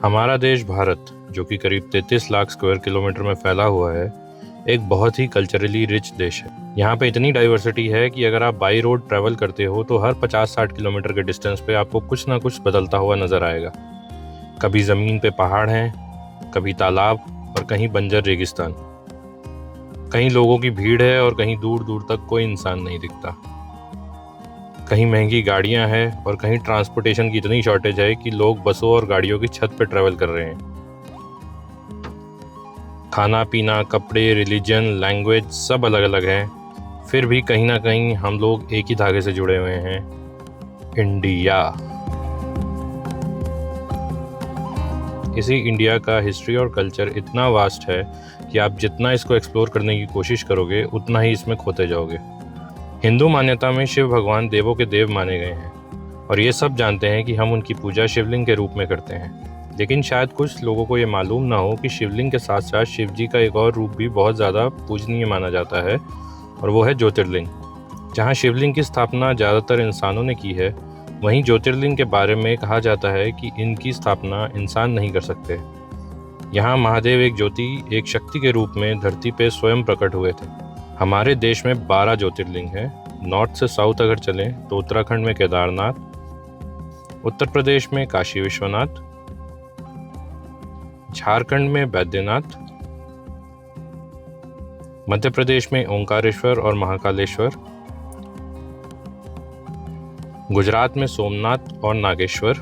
हमारा देश भारत, जो कि करीब 33 लाख स्क्वायर किलोमीटर में फैला हुआ है, एक बहुत ही कल्चरली रिच देश है। यहाँ पे इतनी डाइवर्सिटी है कि अगर आप बाई रोड ट्रैवल करते हो तो हर 50-60 किलोमीटर के डिस्टेंस पे आपको कुछ ना कुछ बदलता हुआ नजर आएगा। कभी ज़मीन पे पहाड़ हैं, कभी तालाब और कहीं बंजर रेगिस्तान। कहीं लोगों की भीड़ है और कहीं दूर दूर तक कोई इंसान नहीं दिखता। कहीं महंगी गाड़ियां हैं और कहीं ट्रांसपोर्टेशन की इतनी शॉर्टेज है कि लोग बसों और गाड़ियों की छत पर ट्रैवल कर रहे हैं। खाना पीना, कपड़े, रिलीजन, लैंग्वेज सब अलग अलग हैं, फिर भी कहीं ना कहीं हम लोग एक ही धागे से जुड़े हुए हैं, इंडिया। इसी इंडिया का हिस्ट्री और कल्चर इतना वास्ट है कि आप जितना इसको एक्सप्लोर करने की कोशिश करोगे उतना ही इसमें खोते जाओगे। हिंदू मान्यता में शिव भगवान देवों के देव माने गए हैं और ये सब जानते हैं कि हम उनकी पूजा शिवलिंग के रूप में करते हैं। लेकिन शायद कुछ लोगों को ये मालूम ना हो कि शिवलिंग के साथ साथ शिव जी का एक और रूप भी बहुत ज़्यादा पूजनीय माना जाता है, और वो है ज्योतिर्लिंग। जहाँ शिवलिंग की स्थापना ज़्यादातर इंसानों ने की है, वहीं ज्योतिर्लिंग के बारे में कहा जाता है कि इनकी स्थापना इंसान नहीं कर सकते। यहाँ महादेव एक ज्योति, एक शक्ति के रूप में धरती पे स्वयं प्रकट हुए थे। हमारे देश में 12 ज्योतिर्लिंग हैं। नॉर्थ से साउथ अगर चलें तो उत्तराखंड में केदारनाथ, उत्तर प्रदेश में काशी विश्वनाथ, झारखंड में बैद्यनाथ, मध्य प्रदेश में ओंकारेश्वर और महाकालेश्वर, गुजरात में सोमनाथ और नागेश्वर,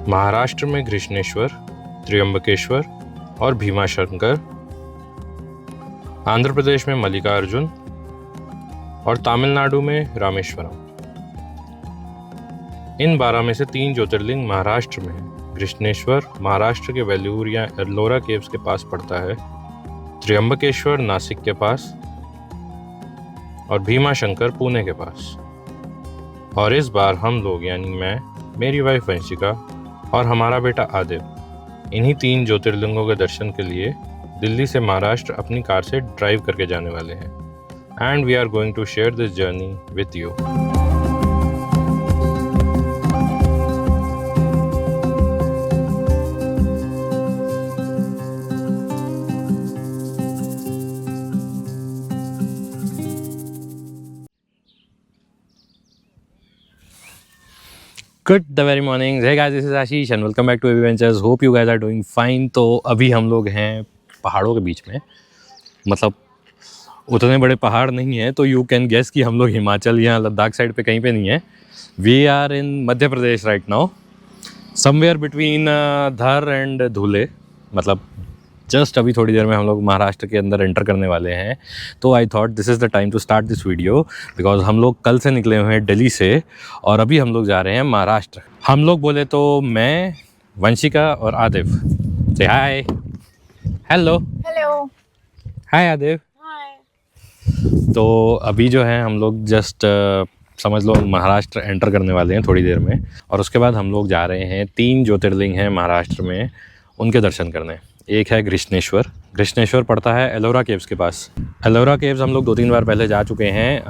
महाराष्ट्र में कृष्णेश्वर, त्र्यंबकेश्वर और भीमाशंकर, आंध्र प्रदेश में मल्लिकार्जुन और तमिलनाडु में रामेश्वरम। इन 12 में से 3 ज्योतिर्लिंग महाराष्ट्र में है। कृष्णेश्वर महाराष्ट्र के वेलूर या एल्लोरा केव्स के पास पड़ता है, त्र्यंबकेश्वर नासिक के पास और भीमाशंकर पुणे के पास। और इस बार हम लोग यानी मैं, मेरी वाइफ वंशिका और हमारा बेटा आदिव इन्हीं 3 ज्योतिर्लिंगों के दर्शन के लिए दिल्ली से महाराष्ट्र अपनी कार से ड्राइव करके जाने वाले हैं। And we are going to share this journey with you. Good the very morning. Hey guys, this is Ashish and welcome back to AV ventures. Hope you guys are doing fine. तो अभी हम लोग हैं पहाड़ों के बीच में, मतलब उतने बड़े पहाड़ नहीं है, तो यू कैन गेस कि हम लोग हिमाचल या लद्दाख साइड पे कहीं पे नहीं है। We are in Madhya Pradesh right now, somewhere between Dhar and Dhule. मतलब जस्ट अभी थोड़ी देर में हम लोग महाराष्ट्र के अंदर एंटर करने वाले हैं। तो I thought this is the time to start this video, because हम लोग कल से निकले हुए हैं दिल्ली से और अभी हम लोग जा रहे हैं महाराष्ट्र। हम लोग बोले तो मैं, वंशिका और आदिव। से हाय। हेलो। हेलो। हाय आदिव। हाय। तो अभी जो है हम लोग जस्ट समझ लो महाराष्ट्र एंटर करने वाले हैं थोड़ी देर में, और उसके बाद हम लोग जा रहे हैं 3 ज्योतिर्लिंग हैं महाराष्ट्र में, उनके दर्शन करने। एक है कृष्णेश्वर। कृष्णेश्वर पड़ता है एलोरा केव्स के पास। एलोरा केव्स हम लोग 2-3 बार पहले जा चुके हैं।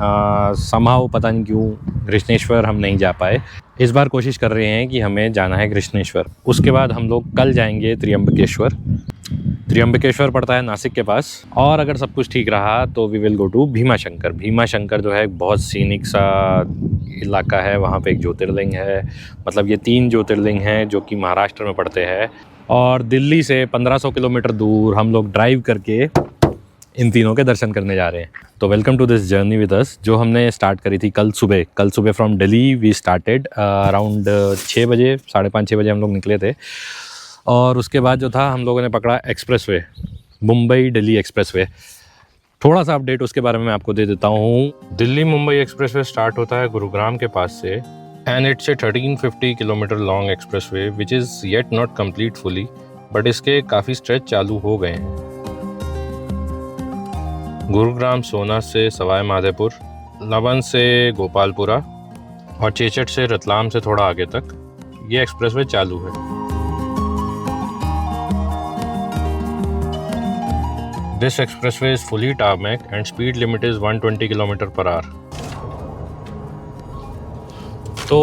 समहाउ पता नहीं क्यों कृष्णेश्वर हम नहीं जा पाए। इस बार कोशिश कर रहे हैं कि हमें जाना है कृष्णेश्वर। उसके बाद हम लोग कल जाएंगे त्र्यंबकेश्वर। त्र्यंबकेश्वर पड़ता है नासिक के पास। और अगर सब कुछ ठीक रहा तो we will go to Bhimashankar. Bhimashankar जो है एक बहुत सीनिक सा इलाका है, वहाँ पे एक ज्योतिर्लिंग है। मतलब ये 3 ज्योतिर्लिंग हैं जो कि महाराष्ट्र में पड़ते हैं, और दिल्ली से 1500 किलोमीटर दूर हम लोग ड्राइव करके इन तीनों के दर्शन करने जा रहे हैं। तो welcome to this journey with us, जो हमने स्टार्ट करी थी कल सुबह from Delhi. We started around 6 बजे, 5:30-6 बजे हम लोग निकले थे। और उसके बाद जो था हम लोगों ने पकड़ा एक्सप्रेसवे, मुंबई दिल्ली एक्सप्रेसवे। थोड़ा सा अपडेट उसके बारे में मैं आपको दे देता हूँ। दिल्ली मुंबई एक्सप्रेसवे स्टार्ट होता है गुरुग्राम के पास से, and it's a 1350 kilometre long expressway which is yet not complete fully, but इसके काफ़ी स्ट्रेच चालू हो गए हैं। गुरुग्राम सोना से सवाई माधोपुर, लवन से गोपालपुरा और चेचट से रतलाम से थोड़ा आगे तक ये एक्सप्रेसवे चालू है। This expressway is fully tarmac and speed limit is 120 km/h. तो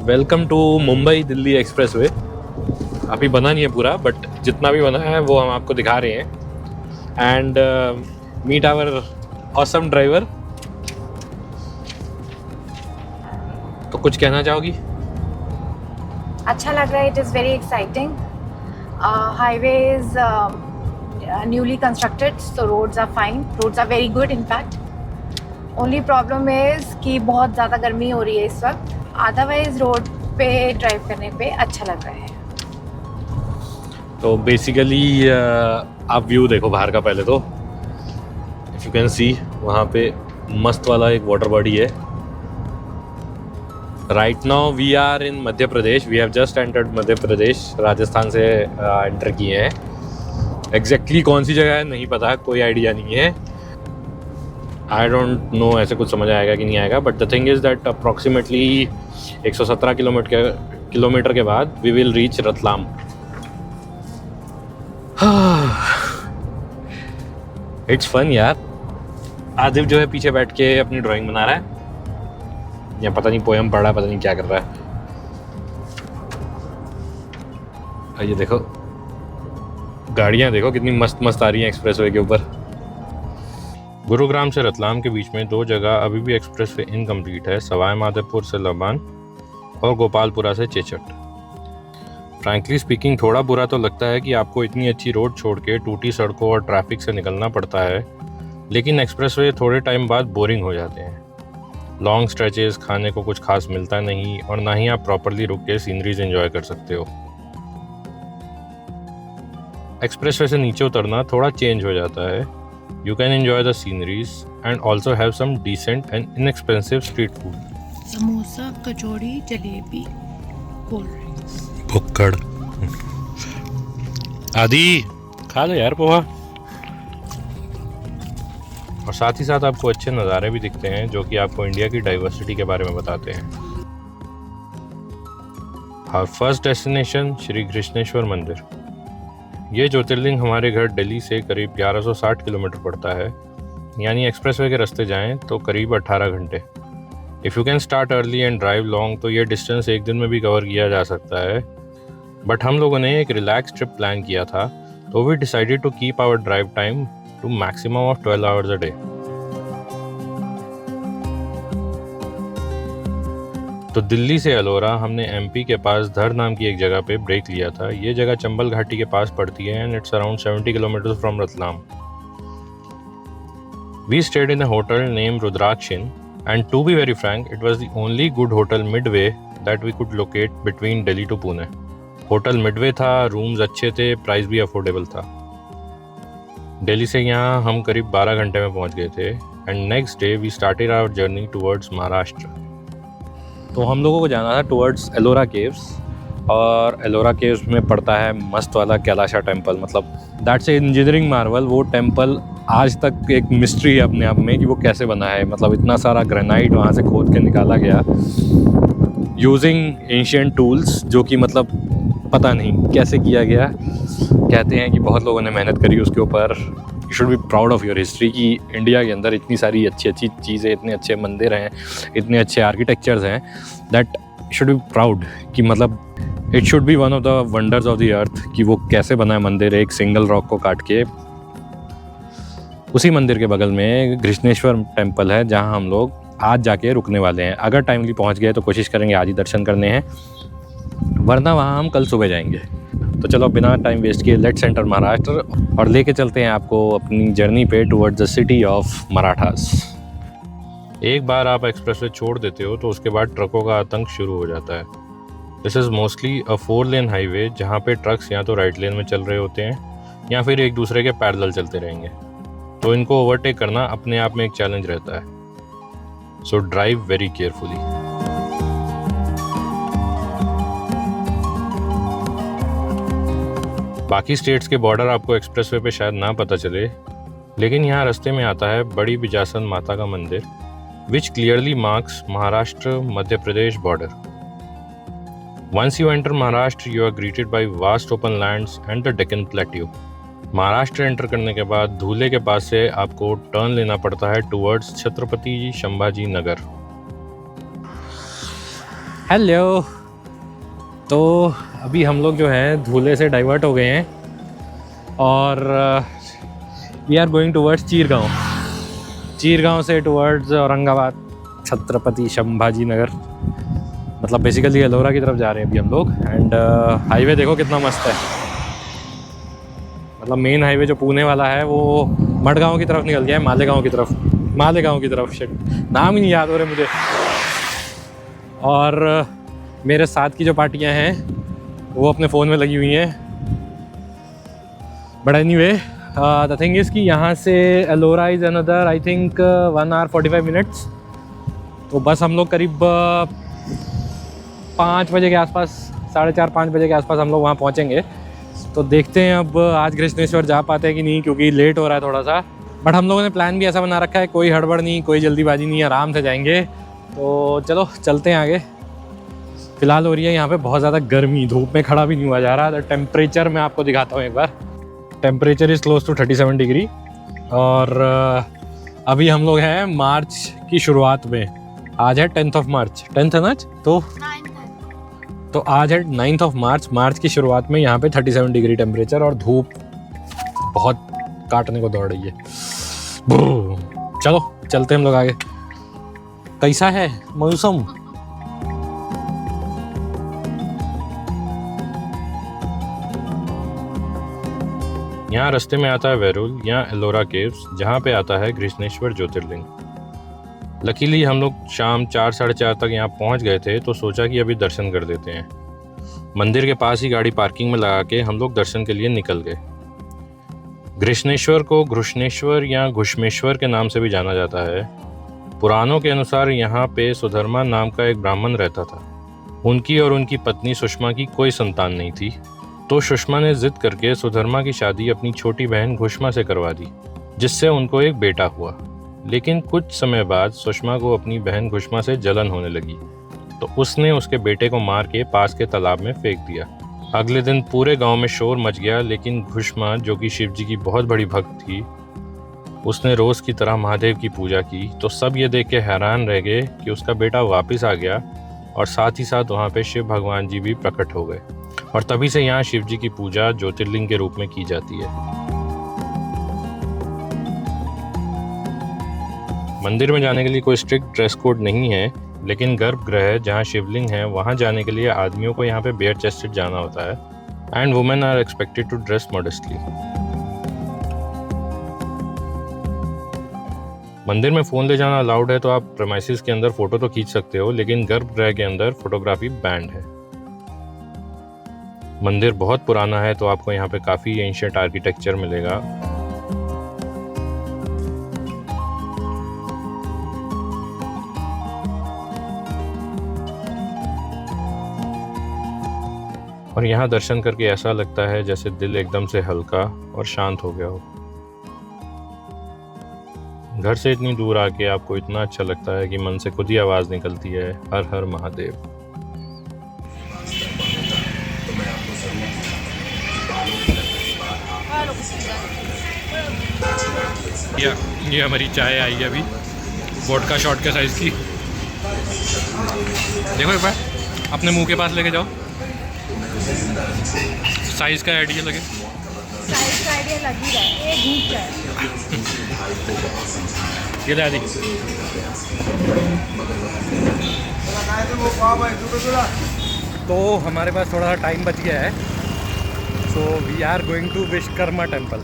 welcome to Mumbai Delhi expressway. अभी बना नहीं है पूरा, बट जितना भी बना है वो हम आपको दिखा रहे हैं। And meet our awesome driver. तो कुछ कहना चाहोगी? अच्छा लग रहा है. It is very exciting. Highway is newly constructed, so roads are fine. Roads are very good in fact. Only problem is कि बहुत ज़्यादा गर्मी हो रही है इस वक्त. अदरवाइज रोड पे ड्राइव करने पे अच्छा लग रहा है. तो बेसिकली आप व्यू देखो बाहर का पहले तो. इफ़ यू कैन सी, वहाँ पे मस्त वाला एक वाटर बॉडी है. Right now we are in Madhya Pradesh. We have just entered Madhya Pradesh. Rajasthan से एंटर किए हैं. एग्जैक्टली कौन सी जगह है नहीं पता, कोई आइडिया नहीं है. आई डोंट नो ऐसे कुछ समझ आएगा कि नहीं आएगा. But the thing is that approximately 117 kilometre के बाद we will reach Ratlam. It's fun यार. आदिव जो है पीछे बैठ के अपनी ड्राइंग बना रहा है, या पता नहीं पोएम पढ़ रहा है, पता नहीं क्या कर रहा है. ये देखो गाड़ियाँ देखो कितनी मस्त मस्त आ रही हैं एक्सप्रेसवे के ऊपर. गुरुग्राम से रतलाम के बीच में 2 जगह अभी भी एक्सप्रेसवे इनकम्प्लीट है. सवाई माधोपुर से लबान और गोपालपुरा से चेचट. फ्रैंकली स्पीकिंग थोड़ा बुरा तो लगता है कि आपको इतनी अच्छी रोड छोड़ के टूटी सड़कों और ट्रैफिक से निकलना पड़ता है, लेकिन एक्सप्रेसवे थोड़े टाइम बाद बोरिंग हो जाते हैं. लॉन्ग स्ट्रेचेस, खाने को कुछ खास मिलता नहीं और ना ही आप प्रॉपरली रुक के सीनरीज एंजॉय कर सकते हो. एक्सप्रेसवे से नीचे उतरना थोड़ा चेंज हो जाता है. You can enjoy the sceneries and also have some decent and inexpensive street food. Samosa, kachori, jalebi, cold drinks. भुक्कड़ आदि खा लो यार पोहा. और साथ ही साथ आपको अच्छे नज़ारे भी दिखते हैं जो कि आपको इंडिया की डाइवर्सिटी के बारे में बताते हैं. Our first destination Shri Krishneshwar मंदिर. ये ज्योतिर्लिंग हमारे घर दिल्ली से करीब 1160 किलोमीटर पड़ता है. यानी एक्सप्रेसवे के रास्ते जाएं तो करीब 18 घंटे. If you can start early and drive long तो ये डिस्टेंस एक दिन में भी कवर किया जा सकता है. बट हम लोगों ने एक रिलैक्स ट्रिप प्लान किया था, तो we decided to keep our drive time to maximum of 12 hours a day. तो दिल्ली से अलोरा हमने एमपी के पास धर नाम की एक जगह पे ब्रेक लिया था. ये जगह चंबल घाटी के पास पड़ती है and it's around 70 kilometre from Ratlam. We stayed in a hotel name Rudraksh inn, and to be very frank it was the only good hotel midway that we could locate between Delhi to Pune. Hotel midway था, rooms अच्छे थे, price भी affordable था. दिल्ली से यहाँ हम करीब 12 घंटे में पहुँच गए थे. And next day we started our journey towards Maharashtra. तो हम लोगों को जाना था टुवर्ड्स एलोरा केव्स. और एलोरा केव्स में पड़ता है मस्त वाला कैलाशा टेम्पल. मतलब दैट्स ए इंजीनियरिंग मार्वल. वो टेम्पल आज तक एक मिस्ट्री है अपने आप में कि वो कैसे बना है. मतलब इतना सारा ग्रेनाइट वहाँ से खोद के निकाला गया यूजिंग एंशिएंट टूल्स, जो कि मतलब पता नहीं कैसे किया गया. कहते हैं कि बहुत लोगों ने मेहनत करी उसके ऊपर. You should be proud of your history कि इंडिया के अंदर इतनी सारी अच्छी अच्छी चीज़ें, इतने अच्छे मंदिर हैं, इतने अच्छे आर्किटेक्चर्स हैं. दैट शुड बी प्राउड कि मतलब it should be one of the wonders of the earth कि वो कैसे बना है मंदिर एक सिंगल रॉक को काट के. उसी मंदिर के बगल में कृष्णेश्वर टेम्पल है जहाँ हम लोग आज जाके रुकने वाले हैं. अगर टाइमली पहुँच गए तो कोशिश करेंगे आज ही दर्शन करने हैं, वरना वहाँ हम कल सुबह जाएंगे. तो चलो बिना टाइम वेस्ट किए लेट्स एंटर महाराष्ट्र और लेके चलते हैं आपको अपनी जर्नी पे towards the city of Marathas. एक बार आप एक्सप्रेसवे छोड़ देते हो तो उसके बाद ट्रकों का आतंक शुरू हो जाता है. This is mostly a 4 lane highway जहाँ पे ट्रक्स या तो राइट लेन में चल रहे होते हैं या फिर एक दूसरे के पैरेलल चलते रहेंगे. तो इनको ओवरटेक करना अपने आप में एक चैलेंज रहता है. सो ड्राइव वेरी केयरफुली. बाकी स्टेट्स के बॉर्डर आपको एक्सप्रेसवे पे शायद ना पता चले, लेकिन यहाँ रास्ते में आता है बड़ी बिजासन माता का मंदिर, which clearly marks Maharashtra Madhya Pradesh border. Once you enter Maharashtra you are greeted by vast open lands and the Deccan plateau. Maharashtra enter करने के बाद धूले के पास से आपको टर्न लेना पड़ता है टुवर्ड्स छत्रपति संभाजी नगर. हेलो। तो अभी हम लोग जो है धूले से डाइवर्ट हो गए हैं और वी आर गोइंग टूवर्ड्स चीरगांव से टूवर्ड्स औरंगाबाद, छत्रपति संभाजी नगर, मतलब बेसिकली एलोरा की तरफ जा रहे हैं अभी हम लोग। एंड हाईवे देखो कितना मस्त है, मतलब मेन हाईवे जो पुणे वाला है वो मडगांव की तरफ निकल गया है, मालेगांव की तरफ शिट, नाम ही नहीं याद हो रहे मुझे। और मेरे साथ की जो पार्टियां हैं वो अपने फ़ोन में लगी हुई हैं। But anyway the thing is कि यहाँ से Ellora is another I think 1 hour 45 minutes। तो बस हम लोग करीब 5 बजे के आसपास, 4:30-5 बजे के आसपास हम लोग वहाँ पहुँचेंगे। तो देखते हैं अब आज कृष्णेश्वर जा पाते हैं कि नहीं, क्योंकि लेट हो रहा है थोड़ा सा। बट हम लोगों ने प्लान भी ऐसा बना रखा है, कोई हड़बड़ नहीं, कोई जल्दीबाजी नहीं, आराम से जाएंगे। तो चलो चलते हैं आगे। फ़िलहाल हो रही है यहाँ पे बहुत ज़्यादा गर्मी, धूप में खड़ा भी नहीं हुआ जा रहा। तो टेम्परेचर मैं आपको दिखाता हूँ एक बार। Temperature is close to 37 degree. और अभी हम लोग हैं मार्च की शुरुआत में। आज है 10th of March, 10th है ना आज? तो आज है 9th of मार्च की शुरुआत में यहाँ पे 37 डिग्री टेम्परेचर और धूप बहुत काटने को दौड़ रही है। चलो चलते हम लोग आगे। कैसा है मौसम? यहाँ रास्ते में आता है वेरुल या एलोरा केव्स, जहाँ पे आता है कृष्णेश्वर ज्योतिर्लिंग। लकीली हम लोग शाम 4-4:30 तक यहाँ पहुँच गए थे, तो सोचा कि अभी दर्शन कर देते हैं। मंदिर के पास ही गाड़ी पार्किंग में लगा के हम लोग दर्शन के लिए निकल गए। कृष्णेश्वर को घृष्णेश्वर या घुष्मेश्वर के नाम से भी जाना जाता है। पुराणों के अनुसार यहाँ पे सुधर्मा नाम का एक ब्राह्मण रहता था। उनकी और उनकी पत्नी सुषमा की कोई संतान नहीं थी, तो सुषमा ने जिद करके सुधर्मा की शादी अपनी छोटी बहन घुष्मा से करवा दी, जिससे उनको एक बेटा हुआ। लेकिन कुछ समय बाद सुषमा को अपनी बहन घुष्मा से जलन होने लगी, तो उसने उसके बेटे को मार के पास के तालाब में फेंक दिया। अगले दिन पूरे गांव में शोर मच गया, लेकिन घुष्मा, जो कि शिव जी की बहुत बड़ी भक्त थी, उसने रोज की तरह महादेव की पूजा की। तो सब ये देख के हैरान रह गए कि उसका बेटा वापस आ गया, और साथ ही साथ वहाँ पे शिव भगवान जी भी प्रकट हो गए। और तभी से यहाँ शिव जी की पूजा ज्योतिर्लिंग के रूप में की जाती है। मंदिर में जाने के लिए कोई स्ट्रिक्ट ड्रेस कोड नहीं है, लेकिन गर्भगृह जहाँ शिवलिंग है वहाँ जाने के लिए आदमियों को यहाँ पे बेयर चेस्टेड जाना होता है and women are expected to dress modestly. मंदिर में फ़ोन ले जाना अलाउड है, तो आप प्रेमाइसिस के अंदर फ़ोटो तो खींच सकते हो, लेकिन गर्भगृह के अंदर फोटोग्राफी बैंड है। मंदिर बहुत पुराना है, तो आपको यहाँ पे काफ़ी एंशिएंट आर्किटेक्चर मिलेगा। और यहाँ दर्शन करके ऐसा लगता है जैसे दिल एकदम से हल्का और शांत हो गया हो। घर से इतनी दूर आके आपको इतना अच्छा लगता है कि मन से खुद ही आवाज़ निकलती है, हर हर महादेव। ये हमारी चाय आई है अभी, वोडका शॉट के साइज़ की। देखो एक बार अपने मुंह के पास लेके जाओ, साइज़ का आइडिया लगे। साइज का आइडिया लग ही रहा है, ये घूम जाए। ये दादी तो हमारे पास थोड़ा सा टाइम बच गया है, so we are going to Vishwakarma temple.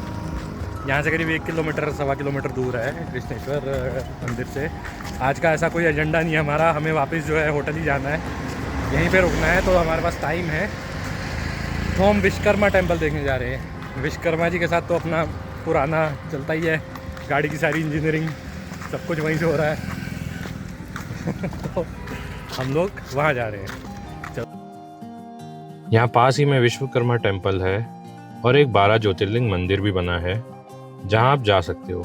यहाँ से करीब 1 किलोमीटर 1.25 किलोमीटर दूर है कृष्णेश्वर मंदिर से। आज का ऐसा कोई एजेंडा नहीं है हमारा, हमें वापस जो है होटल ही जाना है, यहीं पे रुकना है, तो हमारे पास टाइम है। तो हम विश्वकर्मा टेम्पल देखने जा रहे हैं। विश्वकर्मा जी के साथ तो अपना पुराना चलता ही है, गाड़ी की सारी इंजीनियरिंग सब कुछ वहीं से हो रहा है। तो हम लोग वहाँ जा रहे हैं। यहाँ पास ही में विश्वकर्मा टेम्पल है और एक 12 ज्योतिर्लिंग मंदिर भी बना है, जहाँ आप जा सकते हो।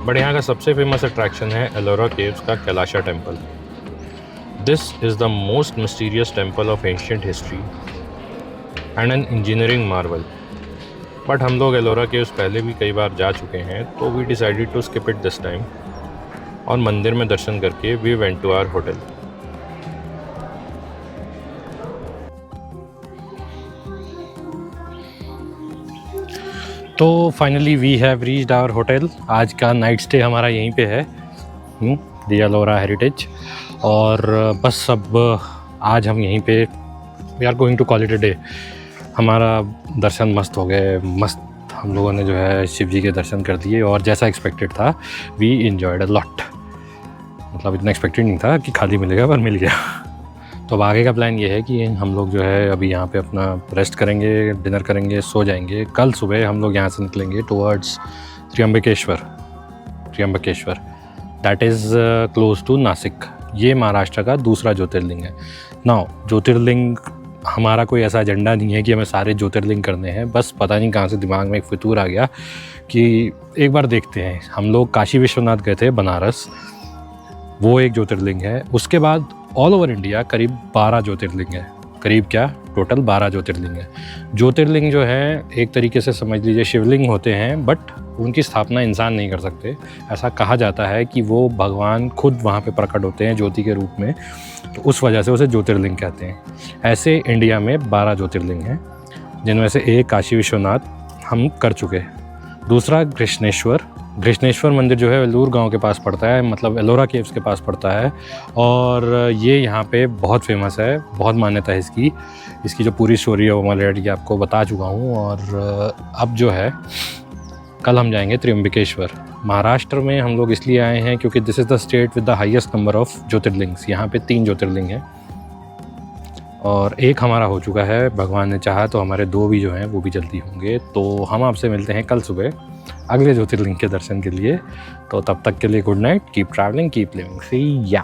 बट यहाँ का सबसे फेमस अट्रैक्शन है एलोरा केव्स का Kailasa temple. This is the most mysterious temple of ancient history and an engineering Marvel. But हम लोग एलोरा केव्स पहले भी कई बार जा चुके हैं, तो we decided to skip it this time, और मंदिर में दर्शन करके we went to our hotel. तो finally we have reached our hotel. आज का नाइट स्टे हमारा यहीं पे है, दी एलोरा हेरिटेज। और बस अब आज हम यहीं पे we are going to call it a day. हमारा दर्शन मस्त हो गए, मस्त हम लोगों ने जो है शिव जी के दर्शन कर दिए, और जैसा एक्सपेक्टेड था वी इन्जॉयड अ लॉट। मतलब इतना एक्सपेक्टेड नहीं था कि खाली मिलेगा, पर मिल गया। तो अब आगे का प्लान ये है कि हम लोग जो है अभी यहाँ पे अपना रेस्ट करेंगे, डिनर करेंगे, सो जाएंगे। कल सुबह हम लोग यहाँ से निकलेंगे towards Trimbakeshwar. That is close to Nashik. ये महाराष्ट्र का दूसरा ज्योतिर्लिंग है। नाउ ज्योतिर्लिंग हमारा कोई ऐसा एजेंडा नहीं है कि हमें सारे ज्योतिर्लिंग करने हैं, बस पता नहीं कहाँ से दिमाग में एक फितूर आ गया कि एक बार देखते हैं। हम लोग काशी विश्वनाथ गए थे बनारस, वो एक ज्योतिर्लिंग है। उसके बाद ऑल ओवर इंडिया करीब 12 ज्योतिर्लिंग है। करीब क्या, टोटल 12 ज्योतिर्लिंग है। ज्योतिर्लिंग जो है एक तरीके से समझ लीजिए शिवलिंग होते हैं, बट उनकी स्थापना इंसान नहीं कर सकते। ऐसा कहा जाता है कि वो भगवान खुद वहाँ पे प्रकट होते हैं ज्योति के रूप में, तो उस वजह से उसे ज्योतिर्लिंग कहते हैं। ऐसे इंडिया में 12 ज्योतिर्लिंग हैं, जिनमें से एक काशी विश्वनाथ हम कर चुके। दूसरा कृष्णेश्वर मंदिर जो है वेल्लूर गांव के पास पड़ता है, मतलब एलोरा केव्स के पास पड़ता है, और ये यहाँ पे बहुत फेमस है, बहुत मान्यता है इसकी जो पूरी स्टोरी है वो मैं ऑलरेडी आपको बता चुका हूँ। और अब जो है कल हम जाएंगे त्र्यंबकेश्वर। महाराष्ट्र में हम लोग इसलिए आए हैं क्योंकि this is the state with the highest number of jyotirlingas. यहाँ पे 3 ज्योतिर्लिंग हैं, और एक हमारा हो चुका है। भगवान ने चाहा तो हमारे 2 भी जो हैं वो भी जल्दी होंगे। तो हम आपसे मिलते हैं कल सुबह अगले ज्योतिर्लिंग के दर्शन के लिए। तो तब तक के लिए good night, keep travelling, keep living, see या।